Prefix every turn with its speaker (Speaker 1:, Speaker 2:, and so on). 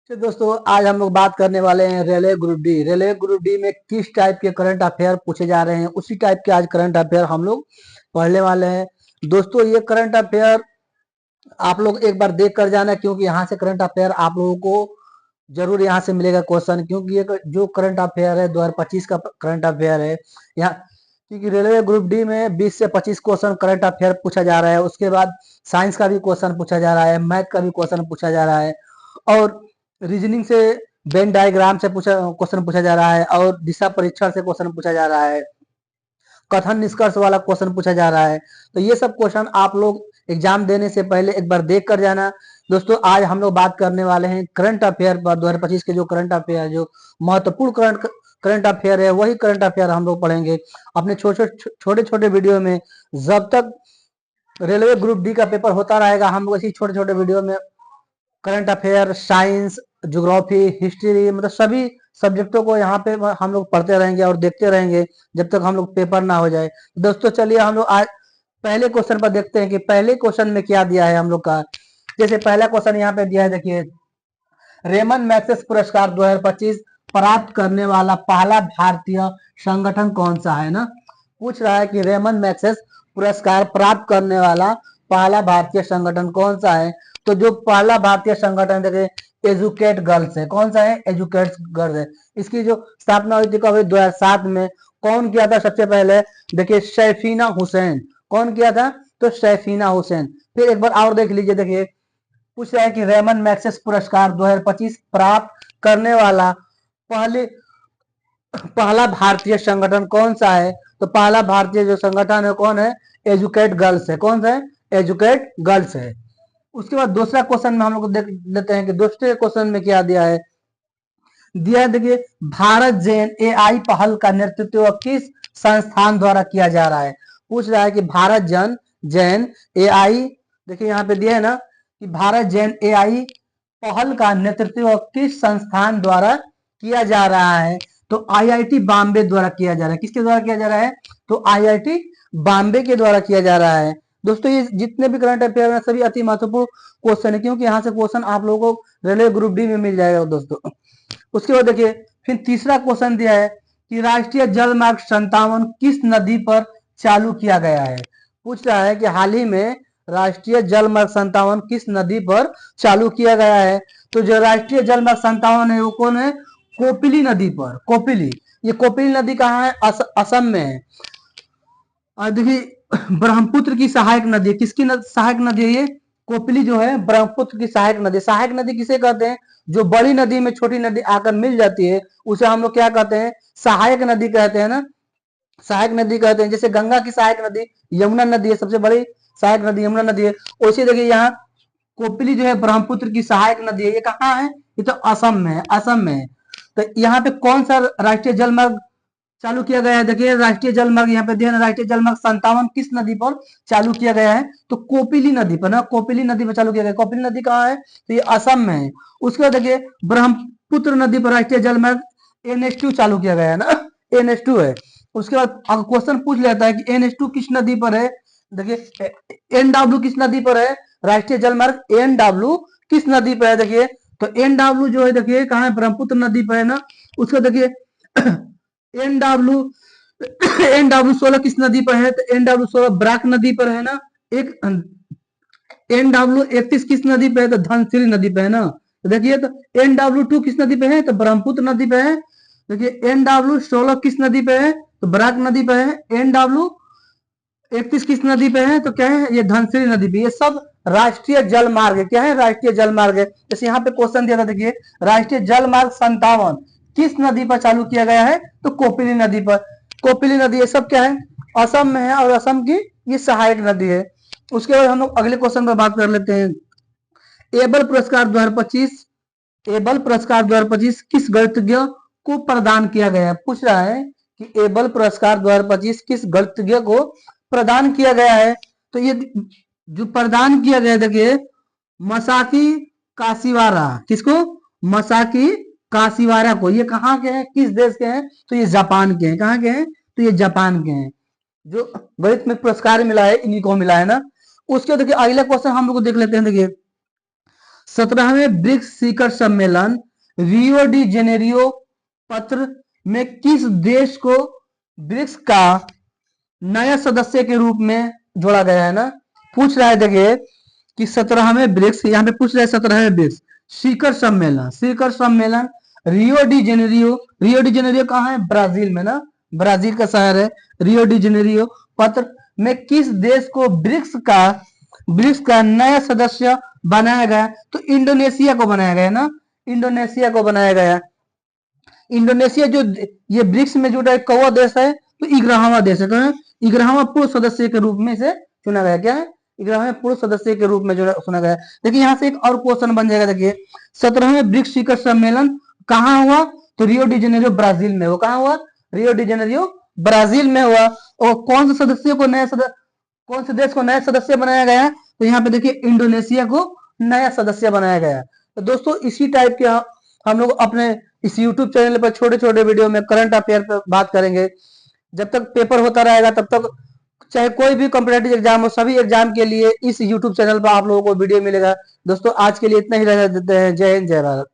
Speaker 1: तो दोस्तों आज हम लोग बात करने वाले हैं railway group D. Railway group D में किस टाइप के करंट अफेयर पूछे जा रहे हैं, उसी टाइप के आज करंट अफेयर हम लोग पढ़ने वाले हैं। दोस्तों ये करंट अफेयर आप लोग एक बार देख कर जाना, क्योंकि यहाँ से करंट अफेयर आप लोगों को जरूर यहाँ से मिलेगा क्वेश्चन, क्योंकि ये जो करंट अफेयर है 2025 का करंट अफेयर है यहाँ। क्योंकि रेलवे ग्रुप डी में 20 से 25 क्वेश्चन करंट अफेयर पूछा जा रहा है। उसके बाद साइंस का भी क्वेश्चन पूछा जा रहा है, मैथ का भी क्वेश्चन पूछा जा रहा है, और रीजनिंग से वेन डायग्राम से पूछा क्वेश्चन पूछा जा रहा है, और दिशा परीक्षण से क्वेश्चन पूछा जा रहा है, कथन निष्कर्ष वाला क्वेश्चन पूछा जा रहा है। तो ये सब क्वेश्चन आप लोग एग्जाम देने से पहले एक बार देख कर जाना। दोस्तों आज हम लोग बात करने वाले हैं करंट अफेयर पर। 2025 के जो करंट अफेयर, जो महत्वपूर्ण करंट अफेयर है, वही करंट अफेयर हम लोग पढ़ेंगे अपने छोटे छोटे वीडियो में। जब तक रेलवे ग्रुप डी का पेपर होता रहेगा, हम लोग इसी छोटे छोटे वीडियो में current affair, science, geography, history, मतलब सभी सब्जेक्टों को यहाँ पे हम लोग पढ़ते रहेंगे और देखते रहेंगे जब तक हम लोग पेपर ना हो जाए। दोस्तों चलिए हम लोग आज पहले क्वेश्चन पर देखते हैं कि पहले क्वेश्चन में क्या दिया है हम लोग का। जैसे पहला क्वेश्चन यहाँ पे दिया है, देखिए, रेमन मैग्सेस पुरस्कार 2025 प्राप्त करने वाला पहला भारतीय संगठन कौन सा है ना। पूछ रहा है कि रेमन मैग्सेस पुरस्कार प्राप्त करने वाला पहला भारतीय संगठन कौन सा है। तो जो पहला भारतीय संगठन देखिए एजुकेट गर्ल्स है। कौन सा है? एजुकेट गर्ल्स है। इसकी जो स्थापना हुई थी कभी 2007 में। कौन किया था सबसे पहले? देखिए शैफीना हुसैन। कौन किया था? तो शैफीना हुसैन। फिर एक बार और देख लीजिए, देखिए पूछ रहा है कि रेमन मैग्सेस पुरस्कार 2025 प्राप्त करने वाला पहला भारतीय संगठन कौन सा है। तो पहला भारतीय जो संगठन है कौन है? एजुकेट गर्ल्स है। कौन सा है? एजुकेट गर्ल्स है। उसके बाद दूसरा क्वेश्चन में हम लोग देख लेते हैं कि दूसरे क्वेश्चन में क्या दिया है। दिया है, देखिए, भारत जैन एआई पहल का नेतृत्व किस संस्थान द्वारा किया जा रहा है। पूछ रहा है कि भारत जैन एआई, देखिए यहाँ पे दिया है ना कि भारत जैन एआई पहल का नेतृत्व किस संस्थान द्वारा किया जा रहा है। तो आईआईटी बॉम्बे द्वारा किया जा रहा है। किसके द्वारा किया जा रहा है? तो आईआईटी बॉम्बे के द्वारा किया जा रहा है। दोस्तों ये जितने भी करंट अफेयर है सभी अति महत्वपूर्ण क्वेश्चन है, क्योंकि यहाँ से क्वेश्चन आप लोगों को रेलवे ग्रुप डी में मिल जाएगा दोस्तों। उसके बाद देखिए फिर तीसरा क्वेश्चन दिया है कि राष्ट्रीय जल मार्ग 57 किस नदी पर चालू किया गया है। पूछ रहा है कि हाल ही में राष्ट्रीय जल मार्ग 57 किस नदी पर चालू किया गया है। तो जो राष्ट्रीय जल मार्ग 57 है वो कौन है? कोपिली नदी पर। कोपिली, ये कोपिली नदी कहाँ है? असम में है। और देखिए ब्रह्मपुत्र की सहायक नदी है। किसकी सहायक नदी है ये? कोपिली जो है ब्रह्मपुत्र की सहायक नदी। सहायक नदी किसे कहते हैं? जो बड़ी नदी में छोटी नदी आकर मिल जाती है उसे हम लोग क्या कहते हैं? सहायक नदी कहते हैं ना। सहायक नदी कहते हैं। जैसे गंगा की सहायक नदी यमुना नदी है, सबसे बड़ी सहायक नदी यमुना नदी है। वैसे देखिए यहाँ कोपिली जो है ब्रह्मपुत्र की सहायक नदी है। ये कहाँ है? ये तो असम में है। असम में है। तो यहाँ पे कौन सा राष्ट्रीय जल मार्ग चालू किया गया है? देखिए राष्ट्रीय जल मार्ग यहाँ पे दिया है, राष्ट्रीय जल मार्ग 57 किस नदी पर चालू किया गया है? तो कोपिली नदी पर ना। कोपिली नदी पर चालू किया गया। कोपिली नदी कहाँ है? तो ये असम में है। उसके बाद देखिए ब्रह्मपुत्र नदी पर राष्ट्रीय जल मार्ग NH2 चालू किया गया है ना। NH2 है। उसके बाद अगर क्वेश्चन पूछ लेता है कि NH2 किस नदी पर है, देखिए NW किस नदी पर है? राष्ट्रीय जल मार्ग NW किस नदी पर है? देखिए तो NW जो है देखिए कहाँ है? ब्रह्मपुत्र नदी पर है ना। उसको देखिए NW NW16 किस नदी पर है? तो NW16 बराक नदी पर है ना। एक NW31 किस नदी पे है? तो धनसिरी नदी पे है ना। तो देखिए तो NW2 किस नदी पे है? तो ब्रह्मपुत्र नदी पे है। देखिए NW16 किस नदी पे है? तो बराक नदी पे है। NW31 किस नदी पे है? तो क्या है? ये धनसिरी नदी पे। ये सब राष्ट्रीय जल मार्ग है। क्या है? राष्ट्रीय जल मार्ग है। जैसे यहाँ पे क्वेश्चन दिया था, देखिए राष्ट्रीय जल मार्ग 57 किस नदी पर चालू किया गया है? तो कोपिली नदी पर। कोपिली नदी ये सब क्या है? असम में है, और असम की ये सहायक नदी है। उसके बाद हम लोग अगले क्वेश्चन पर बात कर लेते हैं। एबल पुरस्कार 2025 एबल पुरस्कार 2025 किस गणितज्ञ को प्रदान किया गया है? पूछ रहा है कि एबल पुरस्कार 2025 किस गणितज्ञ को प्रदान किया गया है। तो ये जो प्रदान किया गया, देखिए मसाकी काशिवारा। किसको? मसाकी काशिवारा को। ये कहाँ के हैं? किस देश के हैं? तो ये जापान के हैं। कहाँ के हैं? तो ये जापान के हैं। जो गणित में पुरस्कार मिला है इन्हीं को मिला है ना। उसके देखिए अगला क्वेश्चन हम लोग देख लेते हैं। देखिए 17वें ब्रिक्स शिखर सम्मेलन रियो डी जेनेरियो पत्र में किस देश को ब्रिक्स का नया सदस्य के रूप में जोड़ा गया है ना। पूछ रहा है देखिए कि 17वें ब्रिक्स, यहाँ पे पूछ रहा है 17वें ब्रिक्स शिखर सम्मेलन, शिखर सम्मेलन रियो डी जेनेरियो कहाँ है, ब्राजील में ना, ब्राजील का शहर है रियो डी जेनेरियो पत्र में किस देश को ब्रिक्स का नया सदस्य बनाया गया, तो इंडोनेशिया को बनाया गया ना, इंडोनेशिया को बनाया गया। इंडोनेशिया जो ये ब्रिक्स में जुड़ा एक कौवा देश है, तो 11वां देश है, तो 11वां पूर्व सदस्य के रूप में से चुना गया। क्या है, 11वें पूर्व सदस्य के रूप में जो चुना गया। देखिए यहाँ से एक और क्वेश्चन बन जाएगा। देखिए 17वें ब्रिक्स शिखर सम्मेलन कहाँ हुआ, तो रियो डी जेनेरियो ब्राजील में। वो कहाँ हुआ, रियो डी जेनेरियो ब्राजील में हुआ। और कौन से सदस्य को कौन से देश को नया सदस्य बनाया गया, तो यहाँ पे देखिए इंडोनेशिया को नया सदस्य बनाया गया। तो दोस्तों इसी टाइप के हम लोग अपने इस YouTube चैनल पर छोटे छोटे वीडियो में करंट अफेयर पर बात करेंगे। जब तक पेपर होता रहेगा तब तक चाहे कोई भी कॉम्पिटेटिव एग्जाम हो, सभी एग्जाम के लिए इस YouTube चैनल पर आप लोगों को वीडियो मिलेगा। दोस्तों आज के लिए इतना ही रहने देते हैं। जय हिंद, जय भारत।